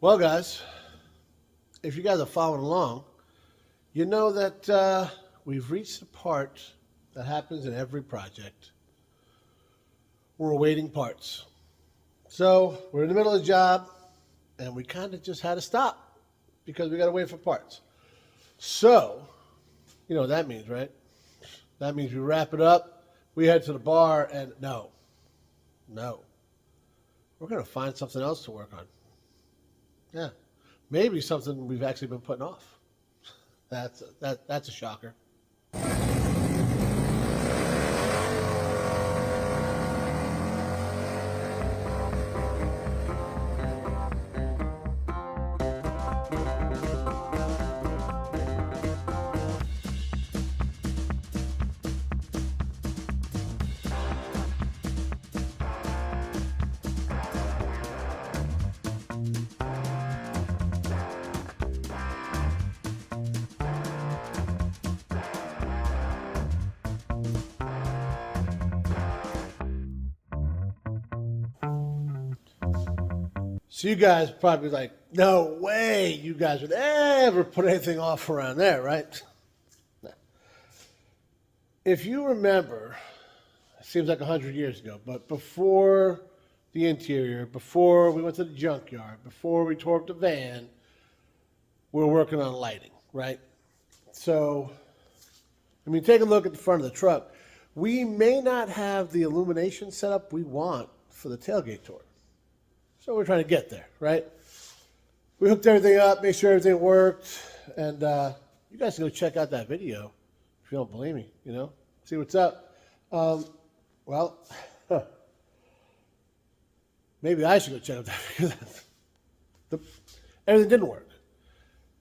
Well, guys, if you guys are following along, you know that we've reached the part that happens in every project. We're awaiting parts. So we're in the middle of the job, and we kind of just had to stop because we got to wait for parts. So, you know what that means, right? That means we wrap it up, we head to the bar, and no, we're going to find something else to work on. Yeah, maybe something we've actually been putting off. That's a shocker. So you guys probably like, no way you guys would ever put anything off around there, right? If you remember, it seems like 100 years ago, but before the interior, before we went to the junkyard, before we tore up the van, we were working on lighting, right? So, I mean, take a look at the front of the truck. We may not have the illumination setup we want for the tailgate tour. So we're trying to get there, right? We hooked everything up, made sure everything worked, and you guys can go check out that video if you don't believe me, you know? See what's up. Well, maybe I should go check out that because everything didn't work.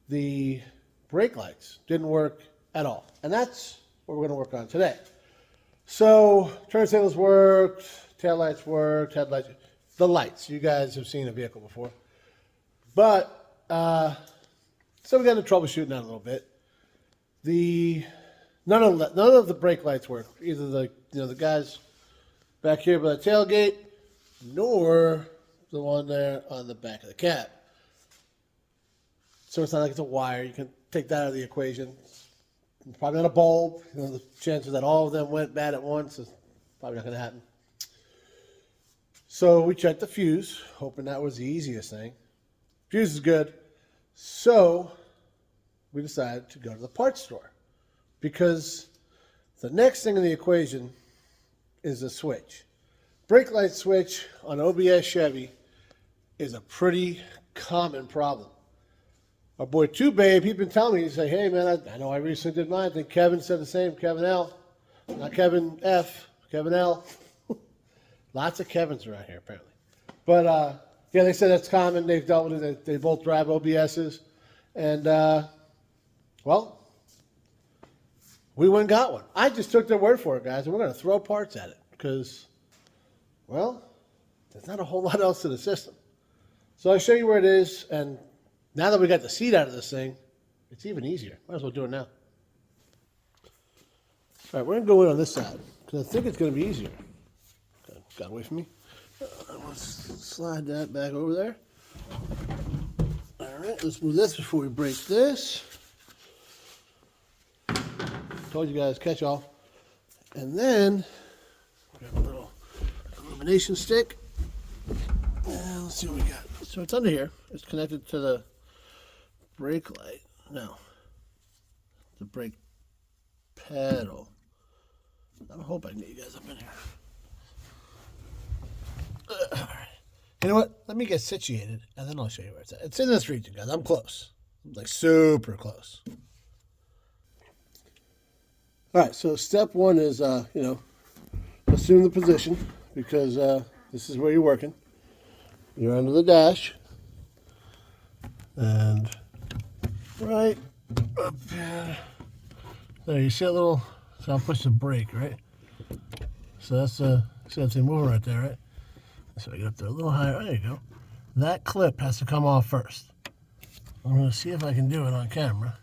The brake lights didn't work at all, and that's what we're going to work on today. So turntables worked, taillights worked, headlights. The lights. You guys have seen a vehicle before. But, so we got into troubleshooting that a little bit. None of the brake lights work. Either the guys back here by the tailgate, nor the one there on the back of the cab. So it's not like it's a wire. You can take that out of the equation. Probably not a bulb. You know, the chances that all of them went bad at once is probably not going to happen. So we checked the fuse, hoping that was the easiest thing. Fuse is good. So we decided to go to the parts store because the next thing in the equation is a switch. Brake light switch on OBS Chevy is a pretty common problem. Our boy 2 Babe, he's been telling me, he's like, hey man, I know I recently did mine. I think Kevin said the same, Kevin L. Not Kevin F, Kevin L. Lots of Kevins around here, apparently. But, yeah, they said that's common. They've dealt with it. They both drive OBSs. And, well, we went and got one. I just took their word for it, guys, and we're going to throw parts at it because, well, there's not a whole lot else to the system. So I'll show you where it is. And now that we got the seat out of this thing, it's even easier. Might as well do it now. All right, we're going to go in on this side because I think it's going to be easier. Got away from me. Let's slide that back over there. All right, let's move this before we break this. Told you guys, catch all. And then, grab a little illumination stick. And let's see what we got. So it's under here. It's connected to the brake light. No, the brake pedal. I hope I can get you guys up in here. All right. You know what? Let me get situated, and then I'll show you where it's at. It's in this region, guys. I'm close. I'm like super close. All right, so step one is, assume the position because this is where you're working. You're under the dash. And right up here. There, you see a little, so I'll push the brake, right? So that's see that thing moving right there, right? So I get up there a little higher. There you go. That clip has to come off first. I'm going to see if I can do it on camera.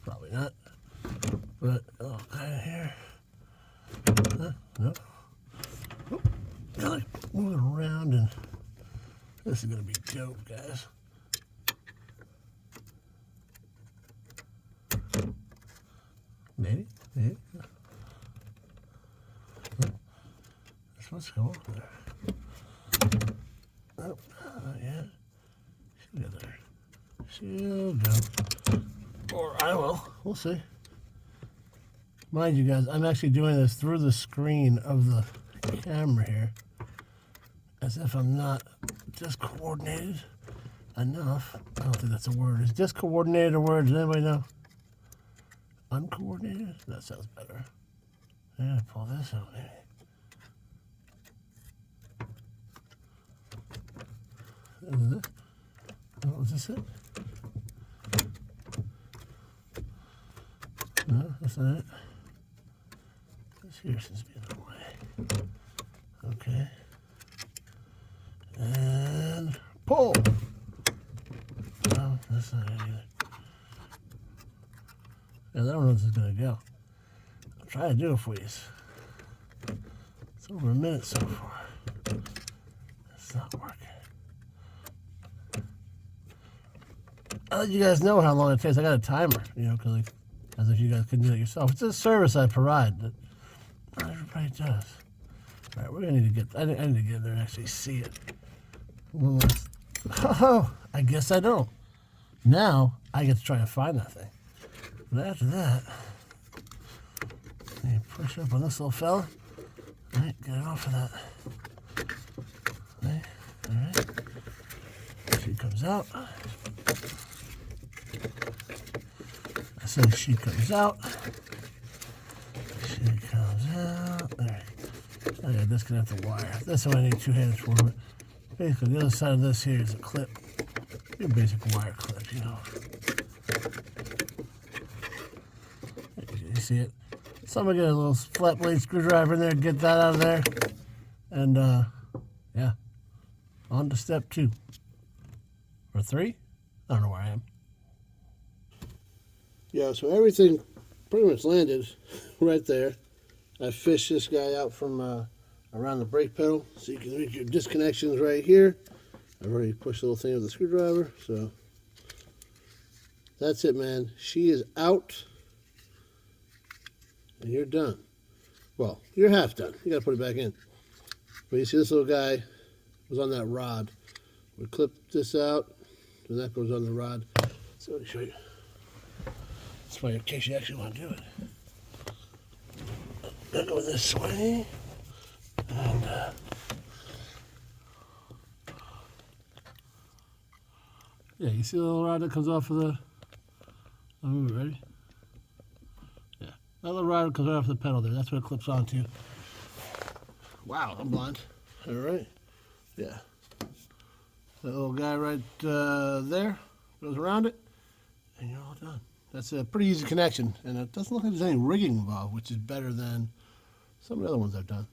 Probably not. But, okay, here. No. Oh, like moving around, and this is going to be dope, guys. Maybe. Maybe. This one's going there. Oh, not yet. She'll get there. She'll go. Or I will. We'll see. Mind you guys, I'm actually doing this through the screen of the camera here. As if I'm not discoordinated enough. I don't think that's a word. Is discoordinated a word? Does anybody know? Uncoordinated? That sounds better. I gotta pull this out maybe. Is this? Oh, is this it? No, that's not it. This here seems to be in the way. Okay. And pull. No, that's not it either. Yeah, I don't know where this is going to go. I'm trying to do it for you. It's over a minute so far. It's not working. I'll let you guys know how long it takes. I got a timer, you know, because as if you guys couldn't do it yourself. It's a service I provide that not everybody does. All right, we're gonna need to get. I need to get there and actually see it. Oh, I guess I don't. Now I get to try and find that thing. But after that, you push up on this little fella. All right, get it off of that. All right. She comes out. I said she comes out. She comes out. There. I gotta disconnect the wire. That's what I need 2 hands for. But basically, the other side of this here is a clip. Your basic wire clip, you know. You see it? Somebody get a little flat blade screwdriver in there, get that out of there. And, yeah. On to step 2. Or 3? I don't know where I am. Yeah, so everything pretty much landed right there. I fished this guy out from around the brake pedal, so you can reach your disconnections right here. I've already pushed the little thing with the screwdriver, so that's it, man. She is out, and you're done. Well, you're half done. You got to put it back in. But you see this little guy was on that rod. We clip this out, and that goes on the rod. So let me show you. That's why, in case you actually want to do it. I'll go this way, and yeah, you see the little rod that comes off of the. I'll move it. Ready? Yeah, that little rod comes right off the pedal there. That's what it clips onto. Wow, I'm blind. All right. Yeah. That little guy right there goes around it, and you're all done. That's a pretty easy connection, and it doesn't look like there's any rigging involved, which is better than some of the other ones I've done.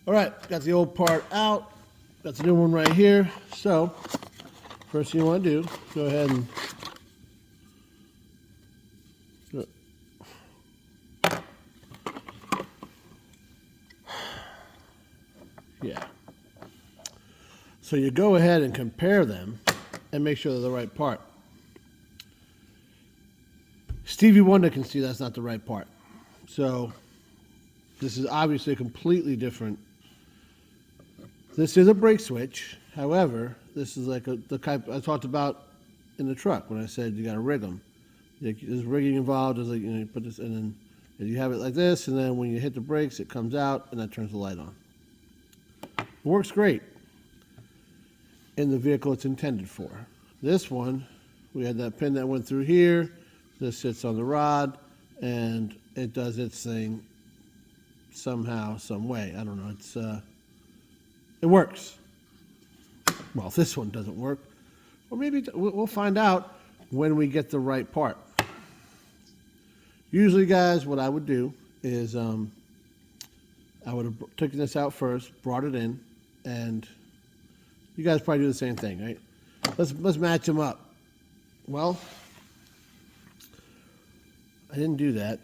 All right, got the old part out. Got the new one right here. So, first thing you want to do, go ahead and yeah. So you go ahead and compare them and make sure they're the right part. Stevie Wonder can see that's not the right part. So this is obviously completely different. This is a brake switch. However, this is like the type I talked about in the truck when I said you got to rig them. There's rigging involved. There's like, you know, you put this, and then you have it like this, and then when you hit the brakes, it comes out, and that turns the light on. It works great in the vehicle it's intended for. This one, we had that pin that went through here. This sits on the rod, and it does its thing somehow, some way. I don't know. It's it works. Well, this one doesn't work. Or maybe we'll find out when we get the right part. Usually, guys, what I would do is I would have taken this out first, brought it in, and you guys probably do the same thing, right? Let's match them up. Well, I didn't do that.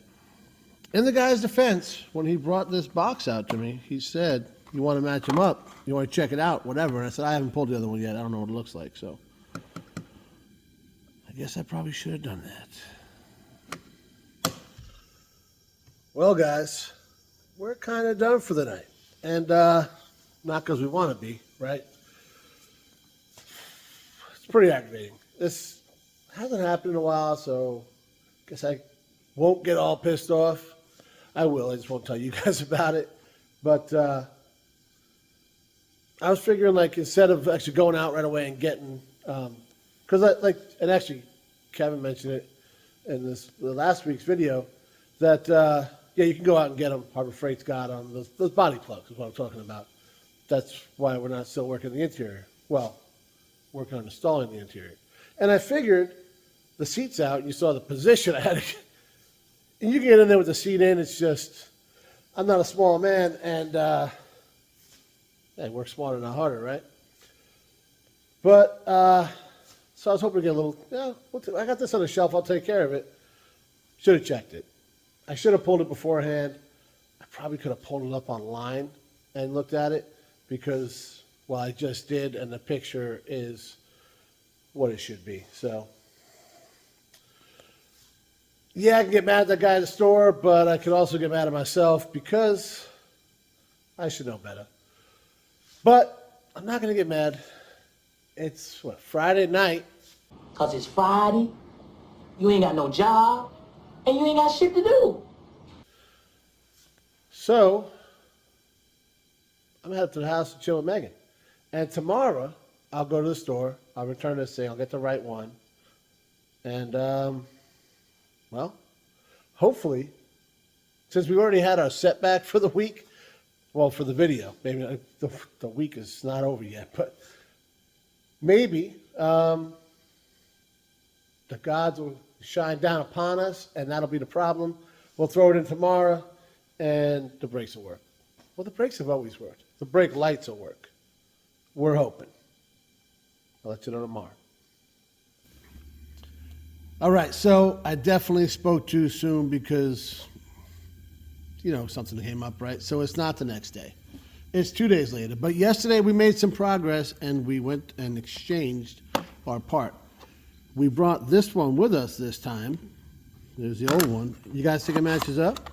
In the guy's defense, when he brought this box out to me, he said, you want to match them up, you want to check it out, whatever. And I said, I haven't pulled the other one yet. I don't know what it looks like. So I guess I probably should have done that. Well, guys, we're kind of done for the night. And not because we want to be, right? It's pretty aggravating. This hasn't happened in a while, so I guess I won't get all pissed off. I will. I just won't tell you guys about it. But I was figuring, like, instead of actually going out right away and getting, because and actually, Kevin mentioned it in the last week's video that yeah, you can go out and get them. Harbor Freight's got them. Those body plugs is what I'm talking about. That's why we're not still working the interior. Well, working on installing the interior. And I figured the seat's out. You saw the position I had to. And you can get in there with the seat in. It's just, I'm not a small man, and hey, work smarter, not harder, right? But, so I was hoping to get a little, yeah, I got this on the shelf. I'll take care of it. Should have checked it. I should have pulled it beforehand. I probably could have pulled it up online and looked at it because, well, I just did, and the picture is what it should be. So, yeah, I can get mad at that guy at the store, but I could also get mad at myself because I should know better. But I'm not going to get mad. It's, what, Friday night. Because it's Friday, you ain't got no job, and you ain't got shit to do. So, I'm headed to the house to chill with Megan. And tomorrow, I'll go to the store. I'll return this thing. I'll get the right one. And, well, hopefully, since we already had our setback for the week, well, for the video, maybe the week is not over yet, but maybe the gods will shine down upon us, and that'll be the problem. We'll throw it in tomorrow, and the brakes will work. Well, the brakes have always worked. The brake lights will work. We're hoping. I'll let you know tomorrow. All right, so I definitely spoke too soon because, you know, something came up, right? So it's not the next day. It's 2 days later. But yesterday we made some progress, and we went and exchanged our part. We brought this one with us this time. There's the old one. You guys think it matches up?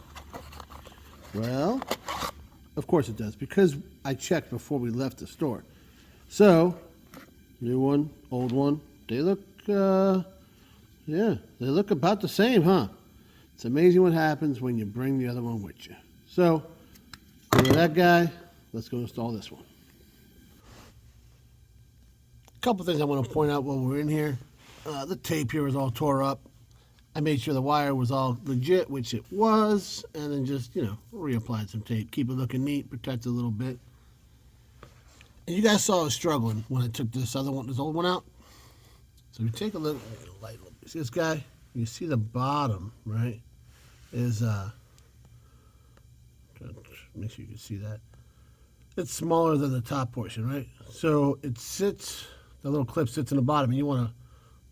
Well, of course it does, because I checked before we left the store. So, new one, old one. They look, yeah, they look about the same, huh? It's amazing what happens when you bring the other one with you. So, with that guy, let's go install this one. A couple things I want to point out while we're in here. The tape here is all tore up. I made sure the wire was all legit, which it was, and then just, you know, reapplied some tape. Keep it looking neat, protect it a little bit. And you guys saw I was struggling when I took this other one, this old one out. So if you take a look, light, see this guy? You see the bottom, right? Is make sure you can see that. It's smaller than the top portion, right? So it sits, the little clip sits in the bottom, and you want to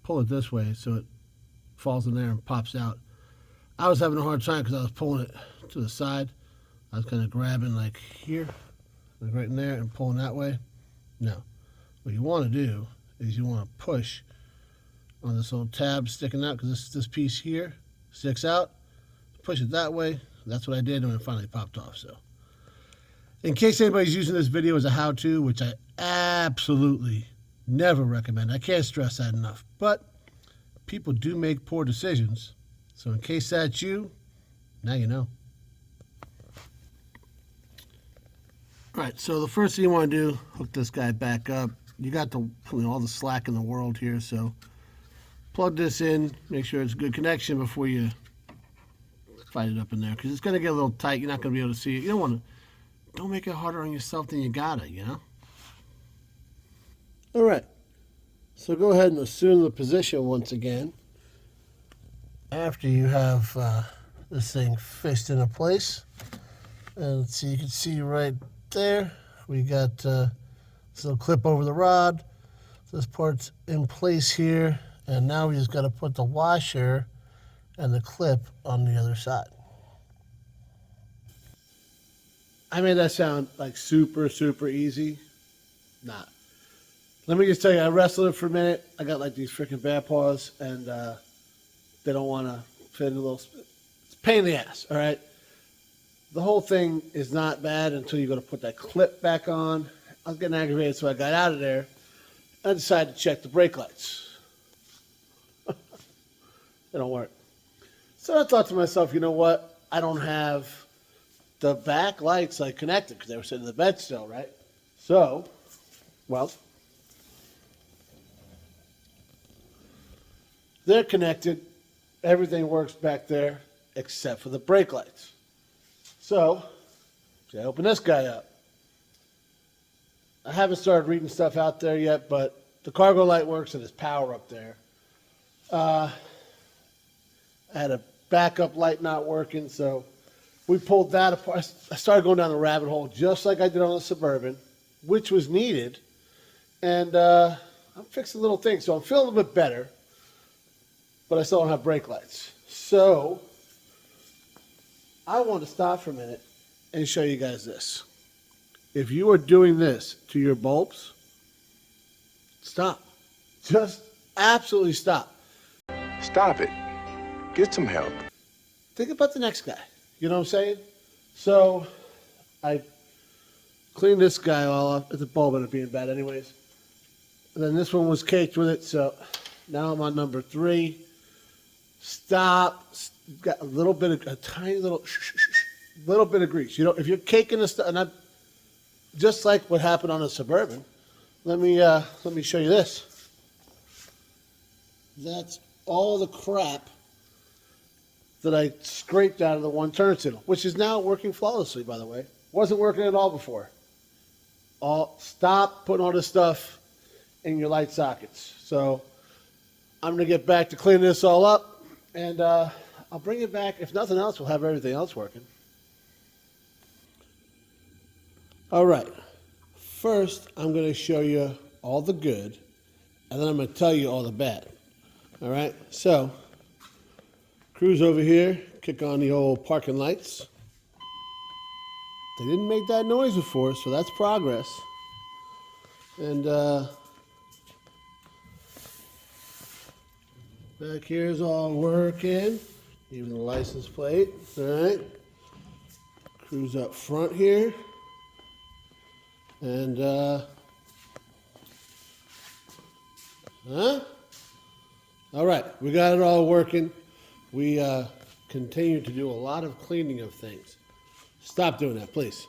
pull it this way so it falls in there and pops out. I was having a hard time because I was pulling it to the side. I was kind of grabbing like here, like right in there, and pulling that way. No. What you want to do is you want to push on this little tab sticking out, because this piece here sticks out. Push it that way. That's what I did, and it finally popped off. So, in case anybody's using this video as a how-to, which I absolutely never recommend, I can't stress that enough, but people do make poor decisions. So in case that's you, now you know. All right, so the first thing you want to do, hook this guy back up. You got all the slack in the world here, so plug this in, make sure it's a good connection before you fight it up in there, because it's going to get a little tight. You're not going to be able to see it. You don't make it harder on yourself than you gotta, you know? All right, so go ahead and assume the position once again. After you have this thing fished into place. And let's see, you can see right there, we got this little clip over the rod. This part's in place here, and now we just got to put the washer and the clip on the other side. I made that sound like super, super easy. Not. Let me just tell you, I wrestled it for a minute. I got like these freaking bear paws, and they don't want to fit in a little. It's a pain in the ass, all right? The whole thing is not bad until you go to put that clip back on. I was getting aggravated, so I got out of there. I decided to check the brake lights. They don't work. So I thought to myself, you know what? I don't have the back lights like connected because they were sitting in the bed still, right? So, well, they're connected. Everything works back there except for the brake lights. So, I open this guy up. I haven't started reading stuff out there yet, but the cargo light works and there's power up there. I had a backup light not working, so we pulled that apart. I started going down the rabbit hole just like I did on the Suburban, which was needed. And I'm fixing little things, so I'm feeling a little bit better, but I still don't have brake lights. So I want to stop for a minute and show you guys this. If you are doing this to your bulbs, stop. Just absolutely stop. Stop it. Get some help. Think about the next guy. You know what I'm saying? So I cleaned this guy all off. The bulb ended up being bad anyways. And then this one was caked with it, so now I'm on number 3. Stop. Got a little bit of, a tiny little bit of grease. You know, if you're caking this stuff, and I, just like what happened on a Suburban, let me show you this. That's all the crap that I scraped out of the one turn signal, which is now working flawlessly, by the way. Wasn't working at all before. Stop putting all this stuff in your light sockets. So I'm going to get back to cleaning this all up, and I'll bring it back. If nothing else, we'll have everything else working. All right. First, I'm going to show you all the good, and then I'm going to tell you all the bad. All right? So, cruise over here, kick on the old parking lights. They didn't make that noise before, so that's progress. And back here is all working, even the license plate. All right. Cruise up front here. And, all right, we got it all working. We continue to do a lot of cleaning of things. Stop doing that, please.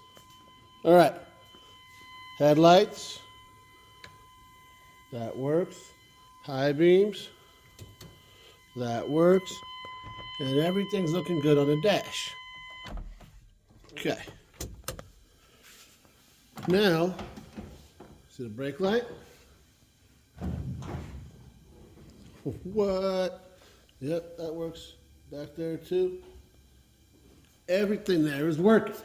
All right, headlights. That works. High beams. That works. And everything's looking good on the dash. Okay. Now, see the brake light? What? Yep, that works back there too. Everything there is working.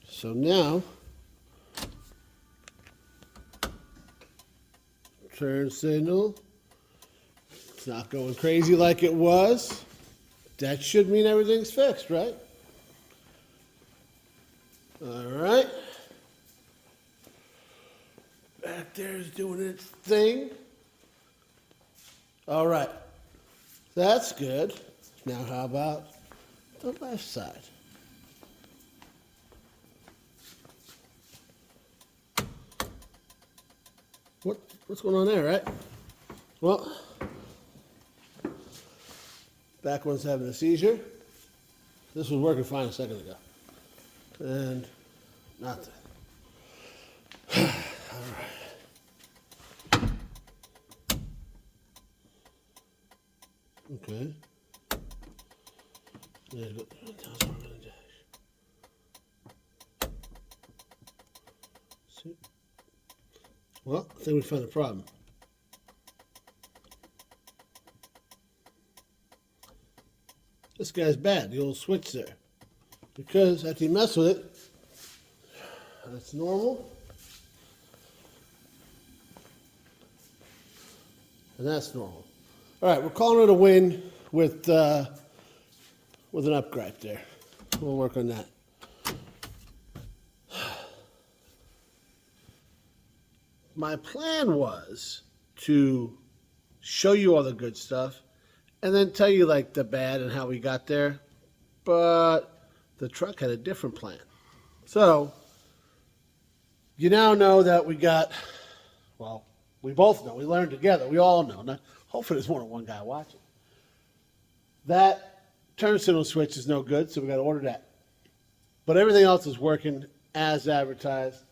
So now, turn signal. It's not going crazy like it was. That should mean everything's fixed, right? All right. Back there is doing its thing. All right. That's good. Now how about the left side? What's going on there, right? Well, back one's having a seizure. This was working fine a second ago. And nothing. All right. Okay. There you go. See? Well, I think we found the problem. This guy's bad, the old switch there. Because after you mess with it, that's normal. And that's normal. All right, we're calling it a win with an upgrade there. We'll work on that. my plan was to show you all the good stuff and then tell you like the bad and how we got there. But the truck had a different plan. So you now know that we got, well, we both know, we learned together, we all know. Now, hopefully there's more than one guy watching. That turn signal switch is no good, so we got to order that. But everything else is working as advertised.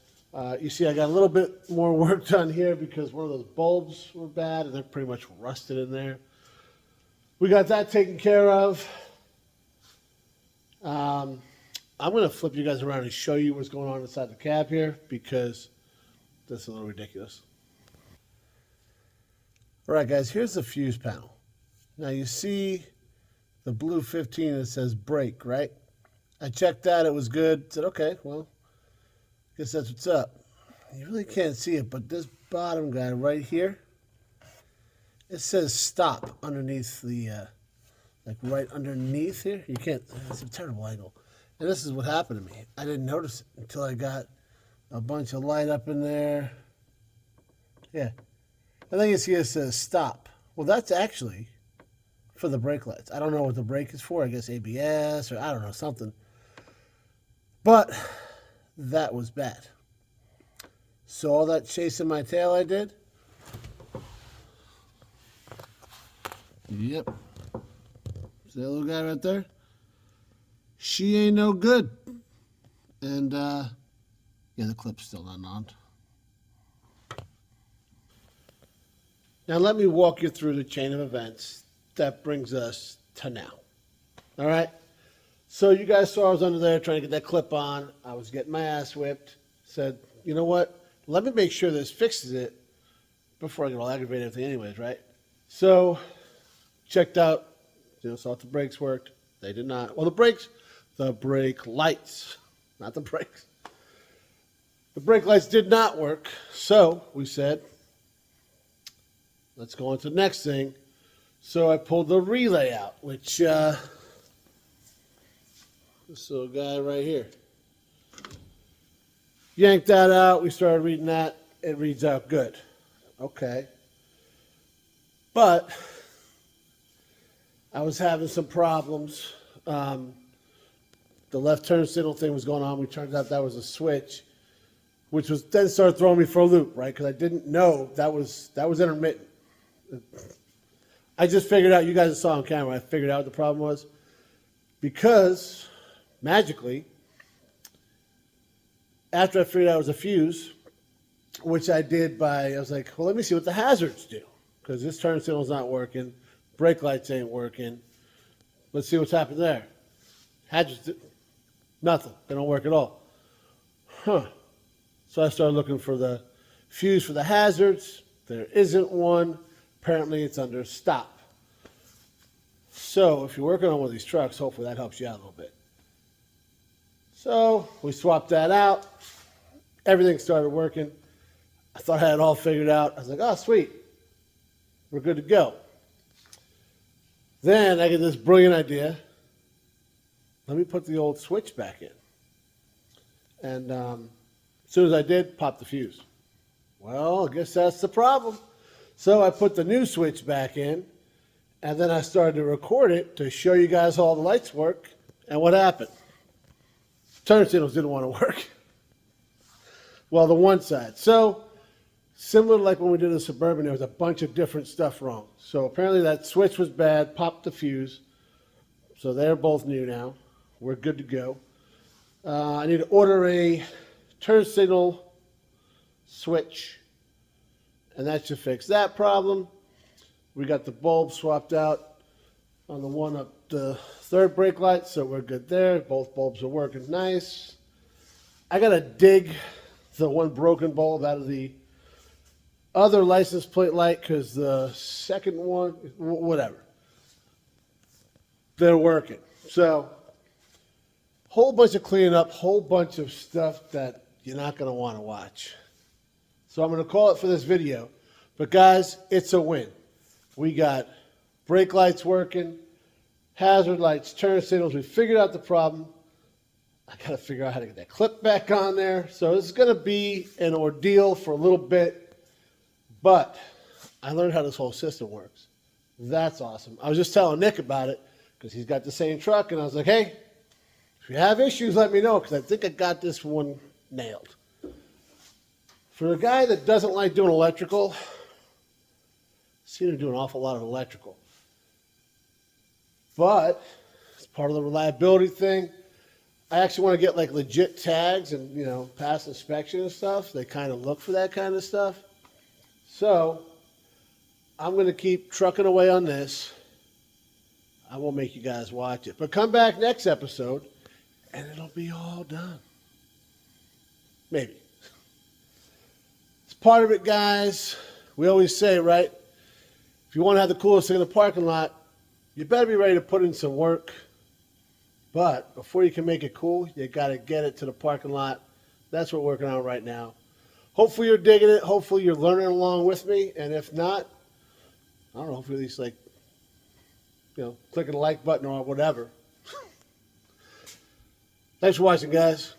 You see I got a little bit more work done here because one of those bulbs were bad and they're pretty much rusted in there. We got that taken care of. I'm going to flip you guys around and show you what's going on inside the cab here because this is a little ridiculous. All right, guys, here's the fuse panel. Now you see the blue 15 that says brake, right? I checked that, it was good. Said, okay, well, guess that's what's up. You really can't see it, but this bottom guy right here, it says stop underneath the, like right underneath here. You can't, it's a terrible angle. And this is what happened to me. I didn't notice it until I got a bunch of light up in there. Yeah. I think you see it says stop. Well, that's actually for the brake lights. I don't know what the brake is for. I guess ABS or I don't know, something. But that was bad. So all that chasing my tail I did. Yep. See that little guy right there? She ain't no good. And yeah, the clip's still not on. Now let me walk you through the chain of events that brings us to now. All right? So you guys saw I was under there trying to get that clip on. I was getting my ass whipped. Said, you know what? Let me make sure this fixes it before I get all aggravated and everything anyways, right? So checked out, saw if the brakes worked. They did not. Well, the brake lights, not the brakes. The brake lights did not work. So we said, let's go on to the next thing. So I pulled the relay out, which this little guy right here. Yanked that out. We started reading that. It reads out good. Okay. But I was having some problems. The left turn signal thing was going on. We turned out that was a switch, which was then started throwing me for a loop, right? Because I didn't know that was intermittent. I just figured out, you guys saw on camera, I figured out what the problem was. Because, magically, after I figured out it was a fuse, which I did I was like, well, let me see what the hazards do. Because this turn signal's not working. Brake lights ain't working. Let's see what's happened there. Hazards, nothing. They don't work at all. Huh. So I started looking for the fuse for the hazards. There isn't one. Apparently it's under stop. So if you're working on one of these trucks, hopefully that helps you out a little bit. So we swapped that out. Everything started working. I thought I had it all figured out. I was like, oh, sweet. We're good to go. Then I get this brilliant idea. Let me put the old switch back in. And as soon as I did, pop the fuse. Well, I guess that's the problem. So I put the new switch back in, and then I started to record it to show you guys how all the lights work. And what happened? Turn signals didn't want to work. Well, the one side. So similar to like when we did the Suburban, there was a bunch of different stuff wrong. So apparently that switch was bad, popped the fuse. So they're both new now. We're good to go. I need to order a turn signal switch, and that should fix that problem. We got the bulb swapped out on the one up the third brake light, so we're good there. Both bulbs are working nice. I got to dig the one broken bulb out of the other license plate light because the second one, whatever, they're working. So whole bunch of cleaning up, whole bunch of stuff that you're not going to want to watch. So I'm going to call it for this video. But guys, it's a win. We got brake lights working, hazard lights, turn signals. We figured out the problem. I got to figure out how to get that clip back on there. So this is going to be an ordeal for a little bit. But I learned how this whole system works. That's awesome. I was just telling Nick about it because he's got the same truck, and I was like, hey, if you have issues, let me know because I think I got this one nailed. For a guy that doesn't like doing electrical, I've seen him do an awful lot of electrical. But it's part of the reliability thing. I actually want to get like legit tags and, you know, pass inspection and stuff. They kind of look for that kind of stuff. So I'm going to keep trucking away on this. I won't make you guys watch it. But come back next episode and it'll be all done. Maybe. It's part of it, guys. We always say, right? If you want to have the coolest thing in the parking lot, you better be ready to put in some work. But before you can make it cool, you got to get it to the parking lot. That's what we're working on right now. Hopefully you're digging it. Hopefully you're learning along with me. And if not, I don't know, hopefully at least like, you know, clicking the like button or whatever. Thanks for watching, guys.